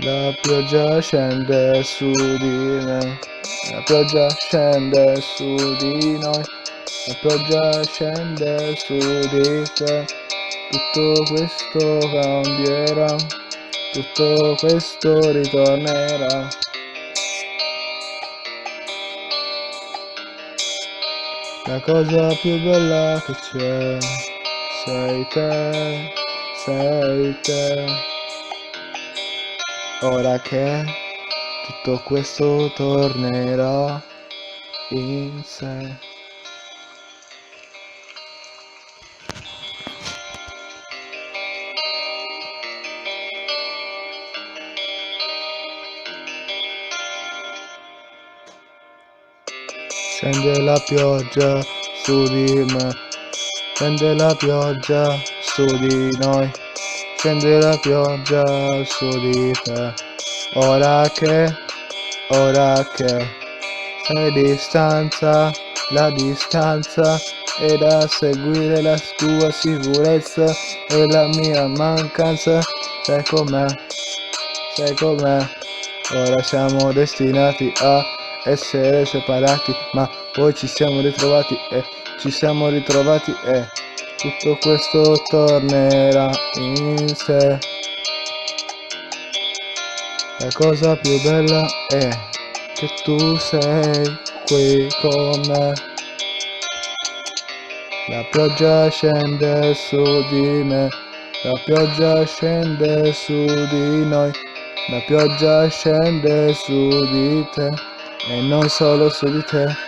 La pioggia scende su di me, la pioggia scende su di noi, la pioggia scende su di te. Tutto questo cambierà, tutto questo ritornerà. La cosa più bella che c'è, sei te, sei te. Ora che tutto questo tornerà in sé. Scende la pioggia su di me, scende la pioggia su di noi, scende la pioggia su di te. Ora che sei distanza, la distanza è da seguire, la tua sicurezza e la mia mancanza. Sai com'è, ora siamo destinati a essere separati, ma poi ci siamo ritrovati e tutto questo tornerà in sé. La cosa più bella è che tu sei qui con me. La pioggia scende su di me, la pioggia scende su di noi, la pioggia scende su di te e non solo su di te.